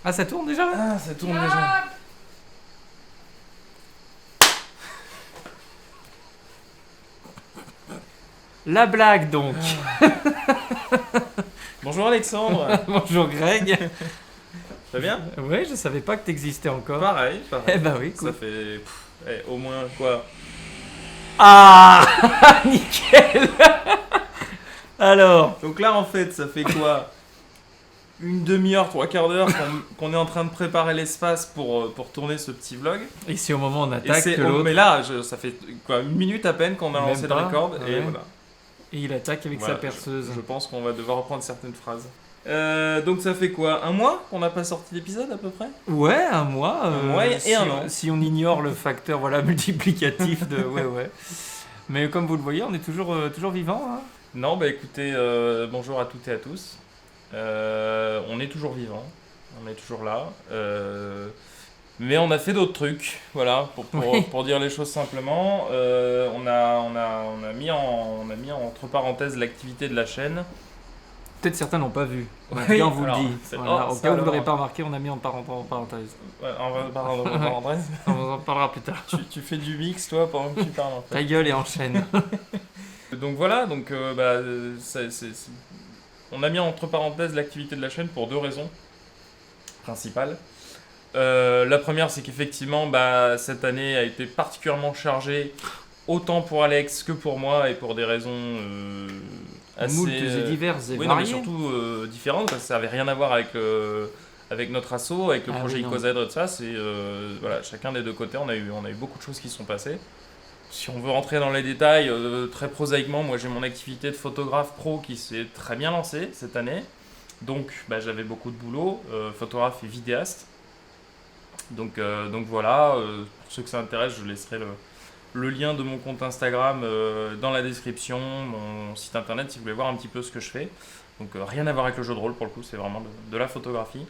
Ah, ça tourne déjà là? Ah, ça tourne déjà. La blague donc. Bonjour Alexandre. Bonjour Greg. Ça va bien? Ouais, je savais pas que t'existais encore. Pareil. Eh bah oui, cool. Ça fait au moins quoi? Ah, nickel. Alors, Donc là en fait ça fait quoi? Une demi-heure, 3/4 d'heure qu'on est en train de préparer l'espace pour tourner ce petit vlog. et c'est au moment où on Et attaque que mais l'autre, là ça fait quoi, une minute à peine qu'on a Même lancé le pas, record et ouais. voilà. et il attaque avec Voilà, sa perceuse. Je pense qu'on va devoir reprendre certaines phrases. Donc ça fait quoi? Un mois qu'on n'a pas sorti d'épisode à peu près? Ouais, un mois. Un mois et si, un an. Si on ignore le facteur multiplicatif de. Ouais. Mais comme vous le voyez, on est toujours vivant. Hein. Non, bah écoutez, bonjour à toutes et à tous. On est toujours vivant, on est toujours là. Mais on a fait d'autres trucs, voilà, Oui. pour dire les choses simplement. On a mis entre parenthèses l'activité de la chaîne. Peut-être certains n'ont pas vu. Oui, Bien, on vous alors, le dit. c'est- Voilà. oh, Au ça cas où vous alors. l'aurez pas remarqué, on a mis en parenthèse. Ouais, pardon, parenthèse. On en parlera plus tard. Tu fais du mix toi pendant que tu parles en fait. Ta gueule et enchaîne. Donc voilà, on a mis entre parenthèses l'activité de la chaîne pour deux raisons principales. La première, c'est qu'effectivement, cette année a été particulièrement chargée, autant pour Alex que pour moi, et pour des raisons assez... Moultes et diverses et oui, non, mais variées. surtout différentes, parce que ça n'avait rien à voir avec notre asso, avec le Ah projet oui, non. Icozèdre, tout ça. C'est, voilà, chacun des deux côtés, on a eu beaucoup de choses qui se sont passées. Si on veut rentrer dans les détails, très prosaïquement, moi j'ai mon activité de photographe pro qui s'est très bien lancée cette année. Donc j'avais beaucoup de boulot, photographe et vidéaste. Donc voilà, pour ceux que ça intéresse, je laisserai le lien de mon compte Instagram dans la description, mon site internet si vous voulez voir un petit peu ce que je fais. Donc rien à voir avec le jeu de rôle pour le coup, c'est vraiment de la photographie.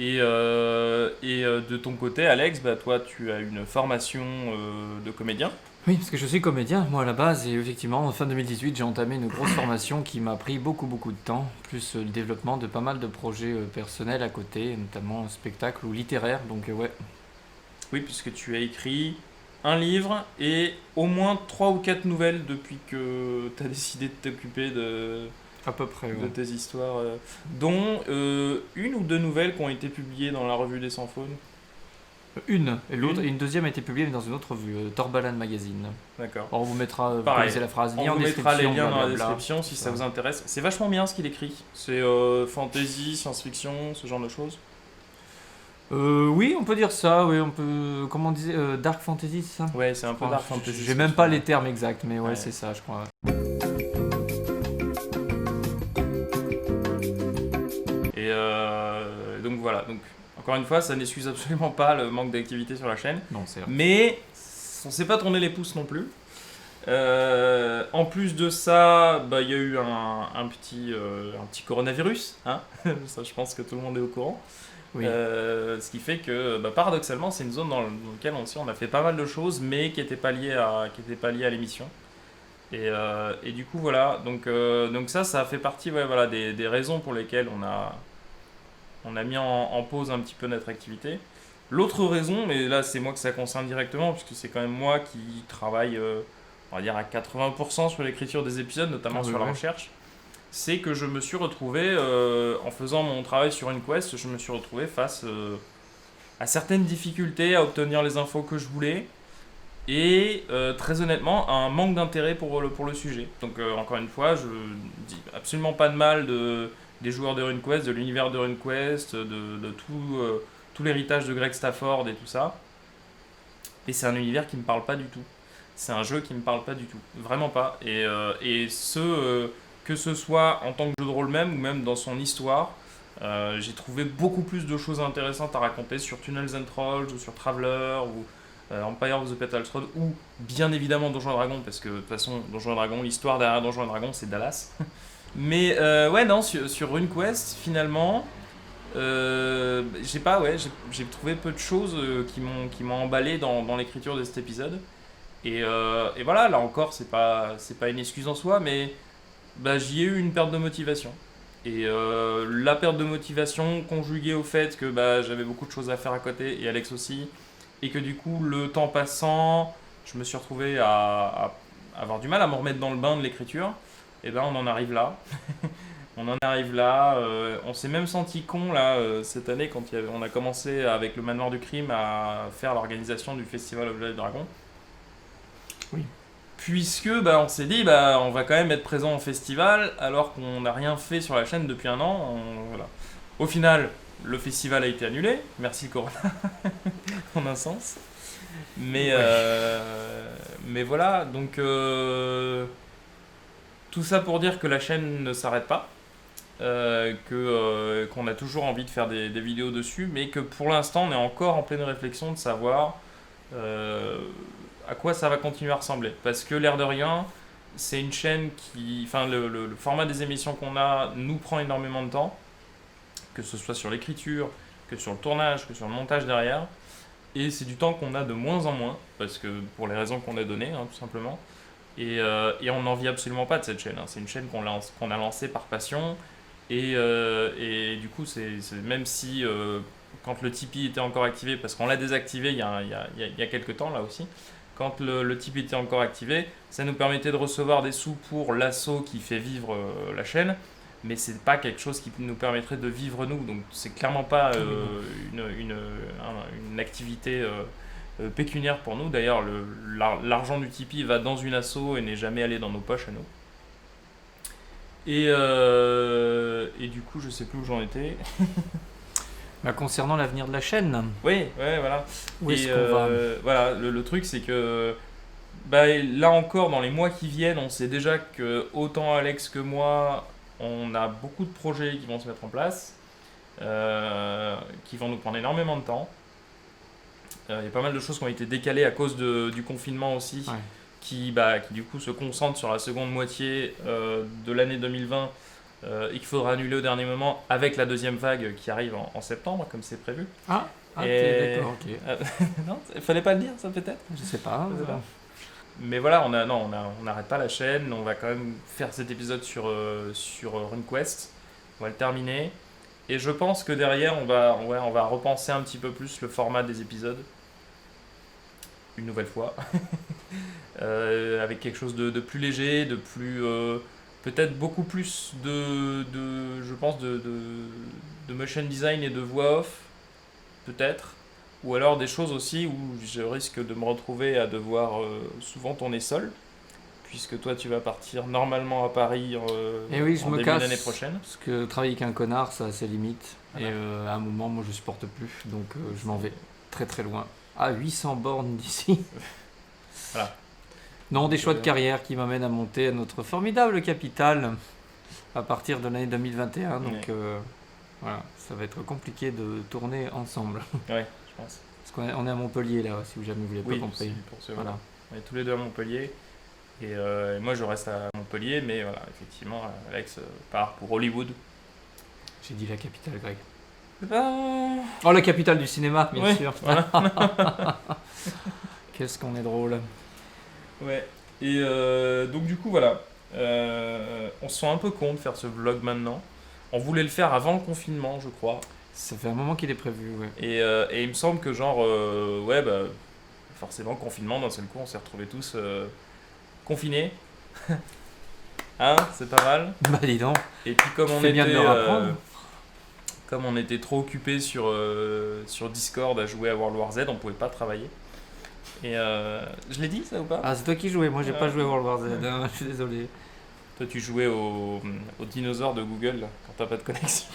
Et de ton côté, Alex, toi tu as une formation de comédien. Oui, parce que je suis comédien, moi à la base, et effectivement, en fin 2018, j'ai entamé une grosse formation qui m'a pris beaucoup de temps, plus le développement de pas mal de projets personnels à côté, notamment un spectacle ou littéraire, donc ouais. Oui, puisque tu as écrit un livre et au moins 3 ou 4 nouvelles depuis que tu as décidé de t'occuper À peu près, de ouais. tes histoires, dont une ou deux nouvelles qui ont été publiées dans la revue des Sans Faunes. Une, et l'autre, Une. et une deuxième a été publiée dans une autre revue, Torbalan Magazine. D'accord. Alors on vous mettra, vous Pareil. connaissez la phrase, On lien en vous mettra les description, liens dans la blablabla. description si ça vous intéresse. C'est vachement bien ce qu'il écrit. C'est fantasy, science-fiction, ce genre de choses. Oui, on peut dire ça, oui, on peut, comment on disait, Dark Fantasy, c'est ça? Ouais, c'est un peu Enfin, dark fantasy. J'ai même pas les termes exacts, mais ouais, Ouais. c'est ça, je crois. Et donc voilà. Donc, encore une fois, ça n'excuse absolument pas le manque d'activité sur la chaîne. Non, c'est vrai. Mais on ne s'est pas tourné les pouces non plus. En plus de ça, il y a eu un petit coronavirus. Hein. Ça, je pense que tout le monde est au courant. Oui. Ce qui fait que paradoxalement, c'est une zone dans laquelle on a fait pas mal de choses, mais qui n'étaient pas liées à l'émission. Et du coup, voilà. Donc ça a fait partie voilà, des raisons pour lesquelles on a mis en pause un petit peu notre activité. L'autre raison, mais là c'est moi que ça concerne directement, puisque c'est quand même moi qui travaille, on va dire à 80% sur l'écriture des épisodes, notamment sur la recherche, c'est que je me suis retrouvé, en faisant mon travail sur une quest, je me suis retrouvé face à certaines difficultés à obtenir les infos que je voulais, et très honnêtement, un manque d'intérêt pour le sujet. Donc encore une fois, je dis absolument pas de mal des joueurs de RuneQuest, de l'univers de RuneQuest, de tout l'héritage de Greg Stafford et tout ça. Et c'est un univers qui me parle pas du tout. C'est un jeu qui me parle pas du tout. Vraiment pas. Et que ce soit en tant que jeu de rôle même ou même dans son histoire, j'ai trouvé beaucoup plus de choses intéressantes à raconter sur Tunnels and Trolls ou sur Traveler ou Empire of the Petal Throne ou bien évidemment Donjons et Dragons, parce que de toute façon Donjons et Dragons, l'histoire derrière Donjons et Dragons c'est Dallas. Mais ouais, non, sur RuneQuest finalement, j'ai trouvé peu de choses qui m'ont emballé dans l'écriture de cet épisode. Et voilà, là encore, c'est pas une excuse en soi, mais j'y ai eu une perte de motivation. Et la perte de motivation conjuguée au fait que j'avais beaucoup de choses à faire à côté, et Alex aussi, et que du coup, le temps passant, je me suis retrouvé à avoir du mal à me remettre dans le bain de l'écriture. Et ben on en arrive là. On en arrive là. On s'est même senti con là cette année quand on a commencé avec le Manoir du Crime à faire l'organisation du Festival of the Dragon. Oui. Puisque on s'est dit on va quand même être présent au festival alors qu'on n'a rien fait sur la chaîne depuis un an. Voilà. Au final, le festival a été annulé. Merci Corona, en un sens. Mais, mais voilà, donc tout ça pour dire que la chaîne ne s'arrête pas. Qu'on a toujours envie de faire des vidéos dessus, mais que pour l'instant on est encore en pleine réflexion de savoir à quoi ça va continuer à ressembler. Parce que l'air de rien, c'est une chaîne qui... Enfin, le format des émissions qu'on a nous prend énormément de temps, que ce soit sur l'écriture, que sur le tournage, que sur le montage derrière. Et c'est du temps qu'on a de moins en moins, parce que pour les raisons qu'on a données, hein, tout simplement. Et on n'en vit absolument pas de cette chaîne. Hein. C'est une chaîne qu'on a lancée par passion. Et du coup, c'est même si quand le Tipeee était encore activé, parce qu'on l'a désactivé il y a quelques temps là aussi, quand le Tipeee était encore activé, ça nous permettait de recevoir des sous pour l'asso qui fait vivre la chaîne, mais c'est pas quelque chose qui nous permettrait de vivre nous, donc c'est clairement pas une activité pécuniaire pour nous. D'ailleurs, l'argent du Tipeee va dans une asso et n'est jamais allé dans nos poches à nous. Et du coup, je sais plus où j'en étais. Concernant l'avenir de la chaîne. Oui, ouais, voilà. Où est-ce qu'on va Voilà, le truc, c'est que là encore, dans les mois qui viennent, on sait déjà que autant Alex que moi, on a beaucoup de projets qui vont se mettre en place, qui vont nous prendre énormément de temps. Il y a pas mal de choses qui ont été décalées à cause du confinement aussi. Ouais. Qui du coup se concentre sur la seconde moitié de l'année 2020 et qu'il faudra annuler au dernier moment avec la deuxième vague qui arrive en septembre, comme c'est prévu. D'accord, ok. Non, il fallait pas le dire, ça peut-être. Je sais pas. Mais voilà, on n'arrête pas la chaîne, on va quand même faire cet épisode sur RunQuest, on va le terminer. Et je pense que derrière, on va repenser un petit peu plus le format des épisodes. Une nouvelle fois. Avec quelque chose de plus léger, de plus peut-être beaucoup plus je pense de motion design et de voix off, peut-être, ou alors des choses aussi où je risque de me retrouver à devoir souvent tourner seul, puisque toi tu vas partir normalement à Paris et oui, en début d'année prochaine. Parce que travailler avec un connard, ça a ses limites. Voilà. Et à un moment, moi je supporte plus, donc je m'en vais très très loin. À 800 bornes d'ici. Voilà. Non, des choix de carrière qui m'amènent à monter à notre formidable capitale à partir de l'année 2021. Donc voilà, ça va être compliqué de tourner ensemble. Ouais, je pense. Parce qu'on est à Montpellier là, si jamais vous l'avez pas compris. Voilà. On est tous les deux à Montpellier. Et moi je reste à Montpellier, mais voilà, effectivement, Alex part pour Hollywood. J'ai dit la capitale, Greg. Oh, la capitale du cinéma, bien sûr. Voilà. Qu'est-ce qu'on est drôle. Ouais. Et donc du coup, voilà. On se sent un peu con de faire ce vlog maintenant. On voulait le faire avant le confinement, je crois. Ça fait un moment qu'il est prévu, ouais. Et il me semble que genre, forcément, confinement, d'un seul coup, on s'est retrouvés tous confinés. Hein, c'est pas mal. Bah dis donc. Et puis comme on bien de le rapprendre. Comme on était trop occupés sur Discord à jouer à World War Z, on pouvait pas travailler. Et je l'ai dit ça ou pas? Ah, c'est toi qui jouais, moi j'ai pas joué à World War Z, hein, je suis désolé. Toi tu jouais au dinosaure de Google là, quand t'as pas de connexion.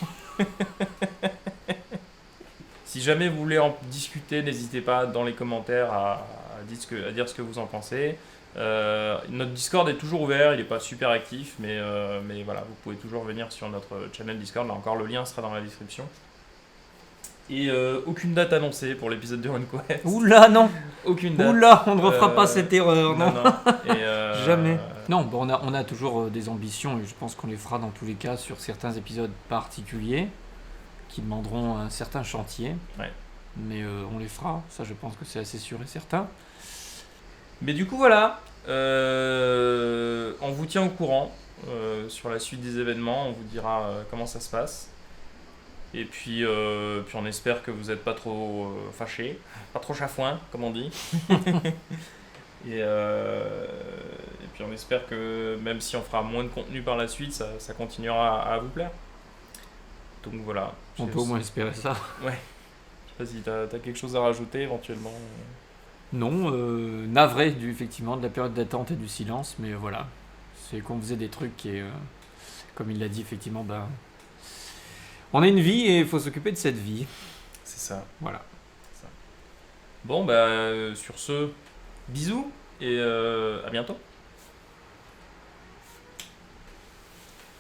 Si jamais vous voulez en discuter, n'hésitez pas dans les commentaires à dire ce que vous en pensez. Notre Discord est toujours ouvert, il n'est pas super actif, mais voilà, vous pouvez toujours venir sur notre channel Discord. Là encore, le lien sera dans la description. Et aucune date annoncée pour l'épisode de RunQuest. Oula, non. Aucune date. Oula, on ne refera pas cette erreur, non. Et jamais. Non, bon, on a toujours des ambitions et je pense qu'on les fera dans tous les cas sur certains épisodes particuliers qui demanderont un certain chantier. Ouais. Mais on les fera, ça je pense que c'est assez sûr et certain. Mais du coup voilà, on vous tient au courant. sur la suite des événements. On vous dira comment ça se passe. Et puis on espère que vous n'êtes pas trop fâchés, pas trop chafouin, comme on dit. Et puis on espère que même si on fera moins de contenu par la suite, ça continuera à vous plaire. Donc voilà. On peut au moins espérer ça. Ouais. Je sais pas si t'as quelque chose à rajouter éventuellement. Non, navré effectivement de la période d'attente et du silence, mais voilà. C'est qu'on faisait des trucs et comme il l'a dit effectivement, ben, on a une vie et il faut s'occuper de cette vie. C'est ça. Voilà. Bon, bah sur ce, bisous et à bientôt.